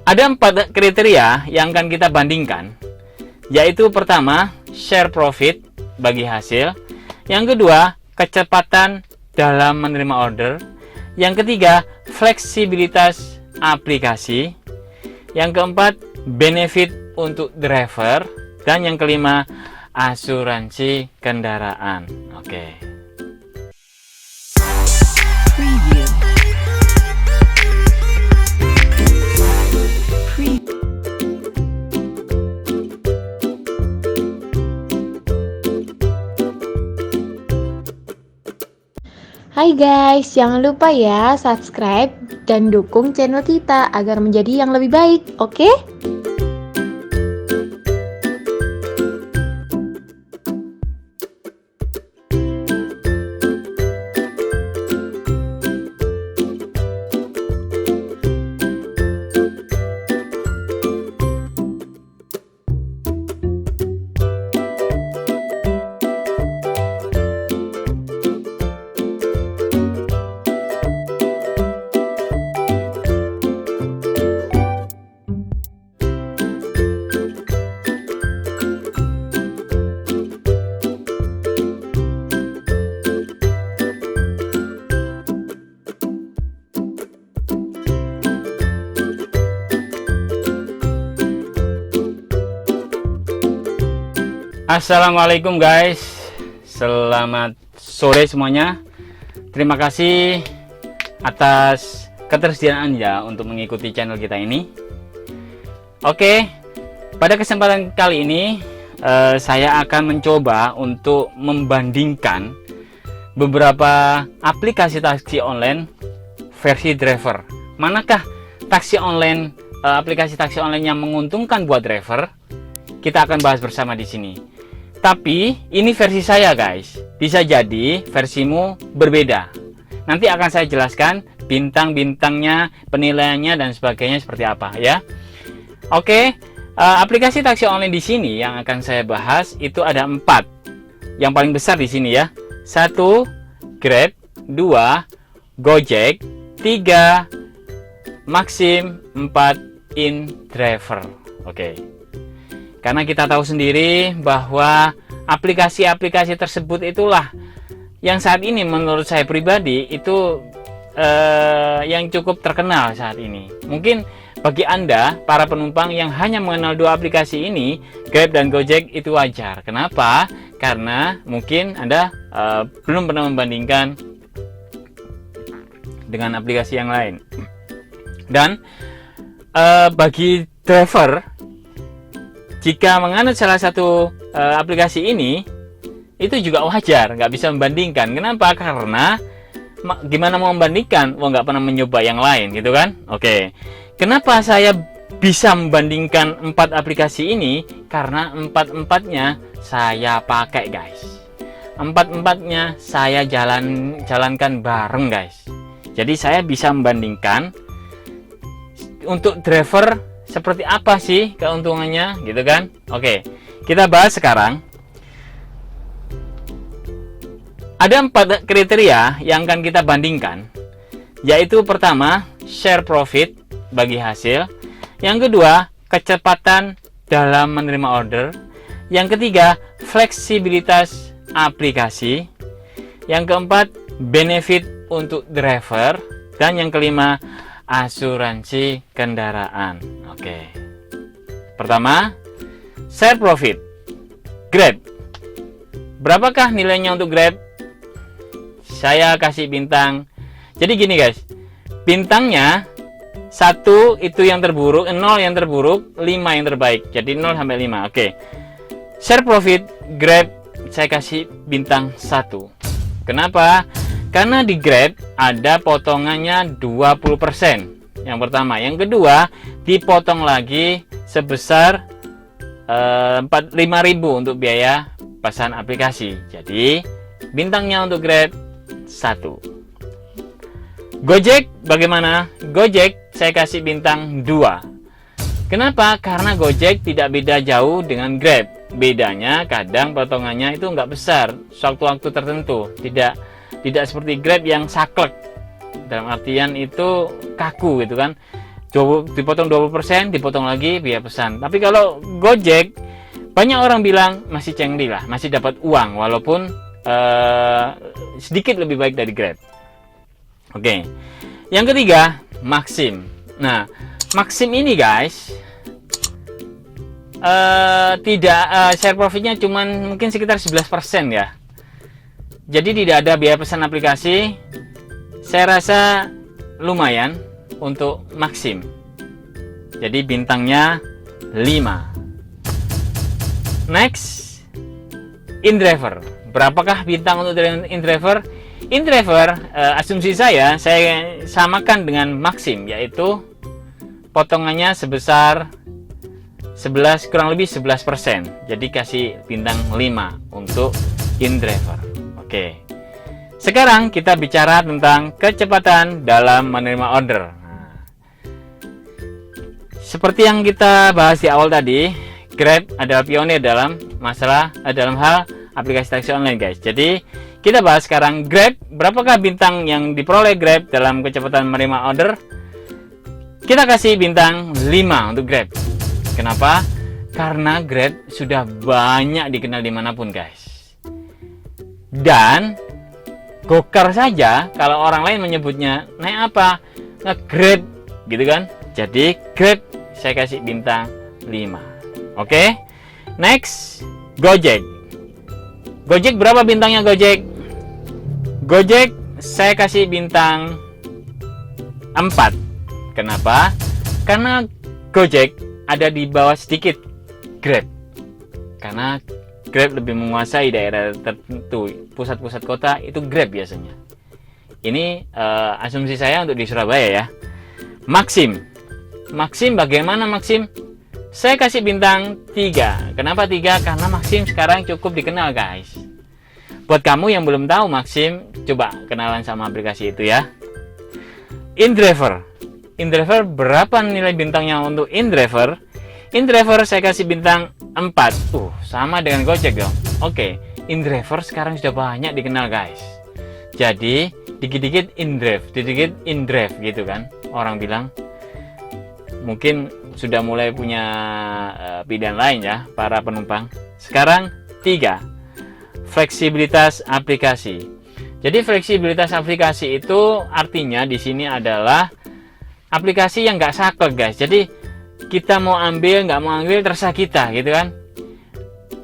Ada 4 kriteria yang akan kita bandingkan, yaitu pertama, share profit bagi hasil. Yang kedua, kecepatan dalam menerima order. Yang ketiga, fleksibilitas aplikasi. Yang keempat, benefit untuk driver. Dan yang kelima, asuransi kendaraan. Oke. Preview. Hai guys, jangan lupa ya subscribe dan dukung channel kita agar menjadi yang lebih baik, oke? Assalamualaikum guys, selamat sore semuanya. Terima kasih atas ketersediaan Anda untuk mengikuti channel kita ini. Oke, pada kesempatan kali ini saya akan mencoba untuk membandingkan beberapa aplikasi taksi online versi driver. Manakah taksi online, aplikasi taksi online yang menguntungkan buat driver? Kita akan bahas bersama di sini. Tapi ini versi saya guys, bisa jadi versimu berbeda. Nanti akan saya jelaskan bintang-bintangnya, penilaiannya dan sebagainya seperti apa ya. Oke, aplikasi taksi online di sini yang akan saya bahas itu ada 4. Yang paling besar di sini ya. 1, Grab, 2, Gojek, 3, Maxim, 4, InDriver. Oke. Karena kita tahu sendiri bahwa aplikasi-aplikasi tersebut itulah yang saat ini menurut saya pribadi itu yang cukup terkenal saat ini. Mungkin bagi Anda, para penumpang yang hanya mengenal 2 aplikasi ini, Grab dan Gojek, itu wajar. Kenapa? Karena mungkin Anda belum pernah membandingkan dengan aplikasi yang lain. Dan bagi driver, jika menganut salah satu aplikasi ini, itu juga wajar, nggak bisa membandingkan. Kenapa? Karena gimana mau membandingkan? Wah, nggak pernah mencoba yang lain, gitu kan? Oke. Kenapa saya bisa membandingkan 4 aplikasi ini? Karena 4-4-nya saya pakai, guys. 4-4-nya saya jalankan bareng, guys. Jadi saya bisa membandingkan untuk driver seperti apa sih keuntungannya, gitu kan? Oke, kita bahas sekarang. Ada 4 kriteria yang akan kita bandingkan, yaitu pertama, share profit bagi hasil. Yang kedua, kecepatan dalam menerima order. Yang ketiga, fleksibilitas aplikasi. Yang keempat, benefit untuk driver. Dan yang kelima, asuransi kendaraan. Oke. Pertama, share profit. Grab. Berapakah nilainya untuk Grab? Saya kasih bintang. Jadi gini guys. Bintangnya 1 itu yang terburuk, 0 yang terburuk, 5 yang terbaik. Jadi 0 sampai 5. Oke. Share profit Grab saya kasih bintang 1. Kenapa? Karena di Grab ada potongannya 20%. Yang pertama. Yang kedua, dipotong lagi sebesar 5.000 untuk biaya pesan aplikasi. Jadi, bintangnya untuk Grab 1. Gojek bagaimana? Gojek saya kasih bintang 2. Kenapa? Karena Gojek tidak beda jauh dengan Grab. Bedanya kadang potongannya itu nggak besar, waktu-waktu tertentu. Tidak seperti Grab yang saklek, dalam artian itu kaku gitu kan. dipotong 20%, dipotong lagi biaya pesan. Tapi kalau Gojek, banyak orang bilang masih cengli lah, masih dapat uang walaupun sedikit lebih baik dari Grab. Oke. Yang ketiga, Maxim. Nah, Maxim ini guys, tidak share profitnya cuman mungkin sekitar 11% ya. Jadi tidak ada biaya pesan aplikasi. Saya rasa lumayan untuk Maxim. Jadi bintangnya 5. Next, InDriver. Berapakah bintang untuk InDriver? InDriver, asumsi saya samakan dengan Maxim, yaitu potongannya sebesar 11, kurang lebih 11%. Jadi kasih bintang 5 untuk InDriver. Oke. Sekarang kita bicara tentang kecepatan dalam menerima order. Seperti yang kita bahas di awal tadi, Grab adalah pionir dalam dalam hal aplikasi taksi online, guys. Jadi kita bahas sekarang Grab, berapakah bintang yang diperoleh Grab dalam kecepatan menerima order? Kita kasih bintang 5 untuk Grab. Kenapa? Karena Grab sudah banyak dikenal dimanapun, guys. Dan Gokar saja, kalau orang lain menyebutnya naik apa? Nge-Grab, gitu kan? Jadi Grab saya kasih bintang 5. Oke. Next, Gojek. Gojek berapa bintangnya Gojek? Gojek saya kasih bintang 4. Kenapa? Karena Gojek ada di bawah sedikit Grab. Karena Grab lebih menguasai daerah tertentu, pusat-pusat kota itu Grab biasanya. Ini asumsi saya untuk di Surabaya ya. Maxim. Maxim bagaimana Maxim? Saya kasih bintang 3. Kenapa 3? Karena Maxim sekarang cukup dikenal, guys. Buat kamu yang belum tahu Maxim, coba kenalan sama aplikasi itu ya. InDriver. InDriver berapa nilai bintangnya untuk InDriver? InDriver saya kasih bintang 4. Sama dengan Gojek dong. Oke, InDriver sekarang sudah banyak dikenal, guys. Jadi, dikit-dikit InDrive, dikit-dikit InDrive gitu kan. Orang bilang mungkin sudah mulai punya pilihan lain ya para penumpang. Sekarang 3. Fleksibilitas aplikasi. Jadi fleksibilitas aplikasi itu artinya di sini adalah aplikasi yang nggak saklek, guys. Jadi kita mau ambil, nggak mau ambil, terserah kita, gitu kan.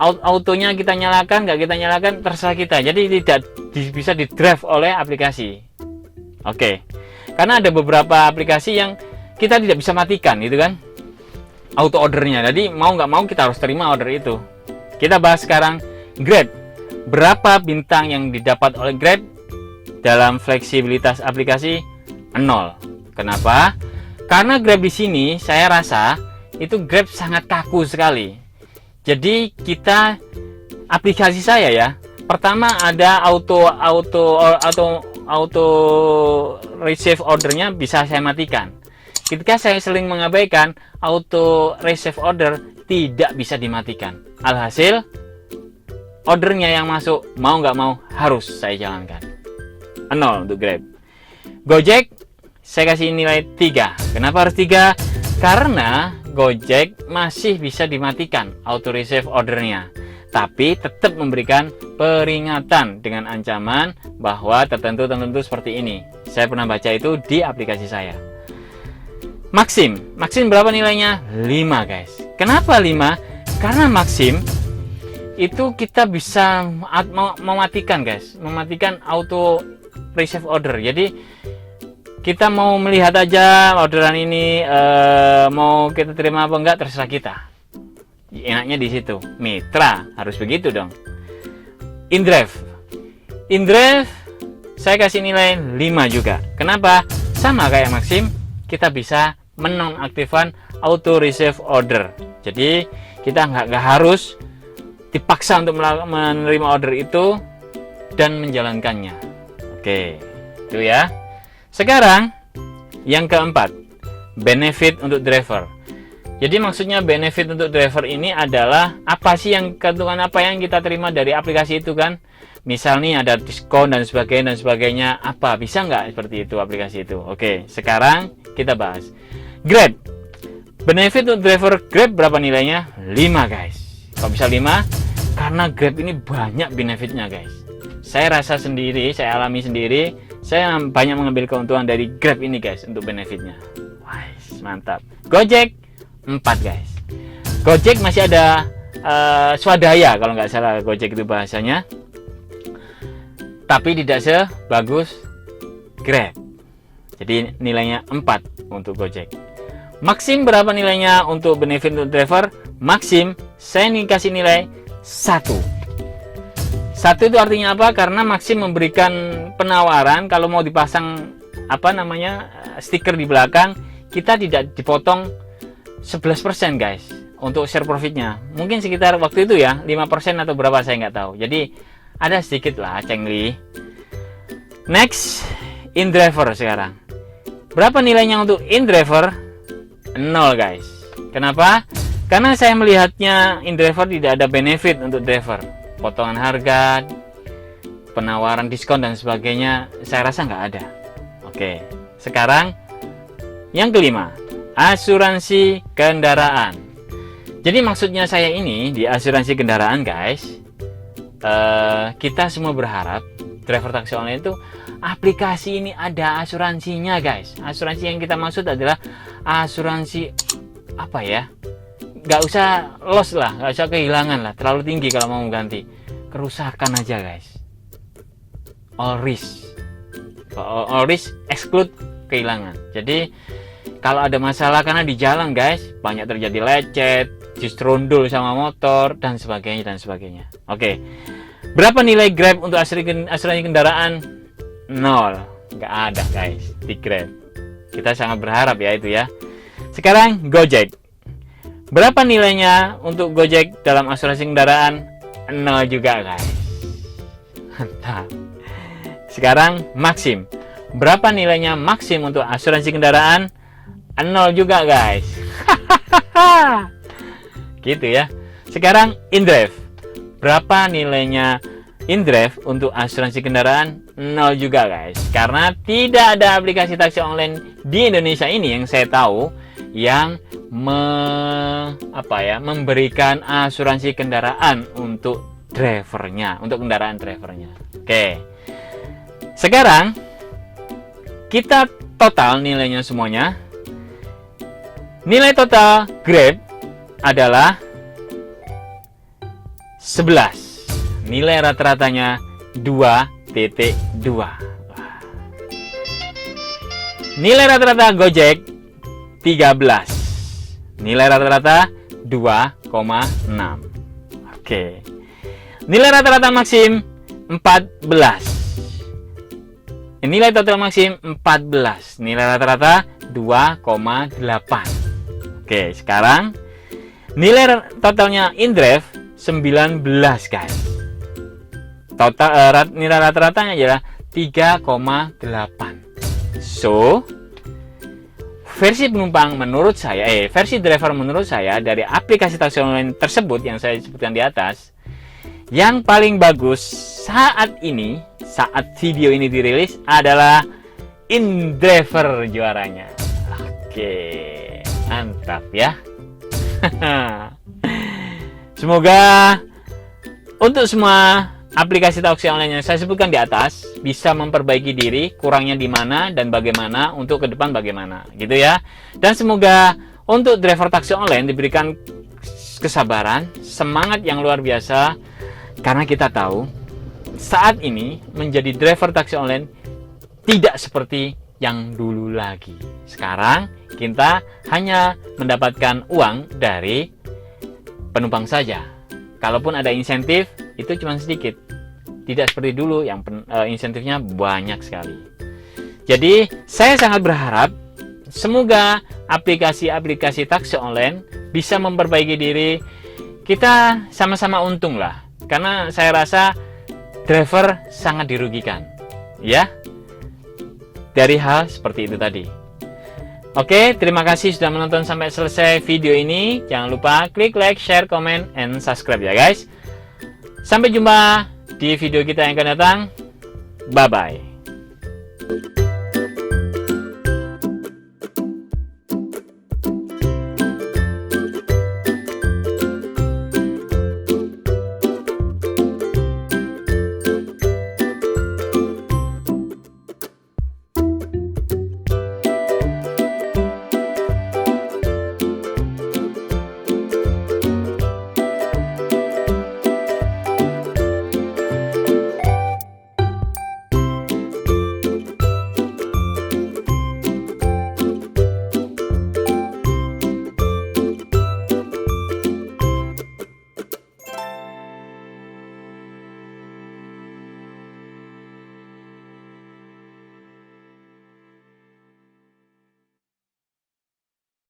Autonya kita nyalakan, nggak kita nyalakan, terserah kita. Jadi tidak bisa di-drive oleh aplikasi. Oke. Karena ada beberapa aplikasi yang kita tidak bisa matikan, gitu kan. Auto ordernya. Jadi mau nggak mau kita harus terima order itu. Kita bahas sekarang Grab. Berapa bintang yang didapat oleh Grab dalam fleksibilitas aplikasi? 0. Kenapa? Karena Grab di sini saya rasa itu Grab sangat kaku sekali. Jadi kita aplikasi saya ya. Pertama ada auto receive ordernya bisa saya matikan. Ketika saya seling mengabaikan, auto receive order tidak bisa dimatikan. Alhasil ordernya yang masuk mau nggak mau harus saya jalankan. 0 untuk Grab. Gojek saya kasih nilai 3. Kenapa harus 3? Karena Gojek masih bisa dimatikan auto receive ordernya, tapi tetap memberikan peringatan dengan ancaman bahwa tertentu seperti ini. Saya pernah baca itu di aplikasi saya. Maxim berapa nilainya? 5, guys. Kenapa 5? Karena Maxim itu kita bisa mematikan, guys, mematikan auto receive order. Jadi kita mau melihat aja orderan ini mau kita terima apa enggak, terserah kita. Enaknya di situ. Mitra harus begitu dong. InDrive saya kasih nilai 5 juga. Kenapa? Sama kayak Maxim, kita bisa menonaktifkan auto receive order. Jadi kita nggak harus dipaksa untuk menerima order itu dan menjalankannya. Oke, itu ya. Sekarang yang keempat, benefit untuk driver. Jadi maksudnya benefit untuk driver ini adalah apa sih yang keuntungan apa yang kita terima dari aplikasi itu kan? Misal nih ada diskon dan sebagainya, apa bisa nggak seperti itu aplikasi itu? Oke, sekarang kita bahas. Grab. Benefit untuk driver Grab berapa nilainya? 5 guys. Kok bisa 5? Karena Grab ini banyak benefitnya guys. Saya rasa sendiri, saya alami sendiri, saya banyak mengambil keuntungan dari Grab ini guys untuk benefitnya. Wah, mantap. Gojek 4 guys. Gojek masih ada swadaya kalau nggak salah Gojek itu bahasanya. Tapi tidak sebagus Grab. Jadi nilainya 4 untuk Gojek. Maxim berapa nilainya untuk benefit untuk driver? Maxim saya kasih nilai 1. 1 itu artinya apa? Karena Maxim memberikan penawaran kalau mau dipasang stiker di belakang, kita tidak dipotong 11% guys untuk share profitnya. Mungkin sekitar waktu itu ya 5% atau berapa saya nggak tahu. Jadi ada sedikit lah cengli. Next, InDriver sekarang. Berapa nilainya untuk InDriver? 0 guys. Kenapa? Karena saya melihatnya InDriver tidak ada benefit untuk driver. Potongan harga, penawaran diskon dan sebagainya, saya rasa nggak ada. Oke, sekarang yang kelima, asuransi kendaraan. Jadi maksudnya saya ini di asuransi kendaraan guys, kita semua berharap driver taksi online itu aplikasi ini ada asuransinya guys. Asuransi yang kita maksud adalah asuransi apa ya? Nggak usah loss lah, nggak usah kehilangan lah, terlalu tinggi kalau mau ganti. Kerusakan aja guys. All risk exclude kehilangan. Jadi kalau ada masalah karena di jalan guys, banyak terjadi lecet, diserundul sama motor dan sebagainya. Oke. Berapa nilai Grab untuk asuransi kendaraan? 0. Nggak ada guys di Grab. Kita sangat berharap ya itu ya. Sekarang Gojek. Berapa nilainya untuk Gojek dalam asuransi kendaraan? 0 juga guys. Mantap. Sekarang Maxim. Berapa nilainya Maxim untuk asuransi kendaraan? 0 juga guys. Gitu ya. Sekarang InDrive. Berapa nilainya InDrive untuk asuransi kendaraan? 0 juga guys. Karena tidak ada aplikasi taksi online di Indonesia ini yang saya tahu yang memberikan asuransi kendaraan untuk drivernya, untuk kendaraan drivernya. Oke. Sekarang kita total nilainya semuanya. Nilai total Grab adalah 11. Nilai rata-ratanya 2.2. Nilai rata-rata Gojek 13. Nilai rata-rata 2,6. Oke. Nilai rata-rata Maxim 14. Nilai total Maxim 14. Nilai rata-rata 2,8. Oke, sekarang nilai totalnya InDrive 19 guys. Total nilai rata-ratanya adalah 3,8. So, versi penumpang menurut saya, versi driver menurut saya dari aplikasi taksi online tersebut yang saya sebutkan di atas, yang paling bagus saat ini, saat video ini dirilis adalah InDriver juaranya. Oke, mantap ya. Semoga untuk semua aplikasi taksi online yang saya sebutkan di atas bisa memperbaiki diri, kurangnya di mana dan bagaimana, untuk ke depan bagaimana, gitu ya. Dan semoga untuk driver taksi online diberikan kesabaran, semangat yang luar biasa, karena kita tahu saat ini menjadi driver taksi online tidak seperti yang dulu lagi. Sekarang kita hanya mendapatkan uang dari penumpang saja. Kalaupun ada insentif, itu cuma sedikit. Tidak seperti dulu yang insentifnya banyak sekali. Jadi, saya sangat berharap semoga aplikasi-aplikasi taksi online bisa memperbaiki diri. Kita sama-sama untung lah. Karena saya rasa driver sangat dirugikan. Ya. Dari hal seperti itu tadi. Oke, terima kasih sudah menonton sampai selesai video ini. Jangan lupa klik like, share, comment, and subscribe ya guys. Sampai jumpa di video kita yang akan datang. Bye-bye.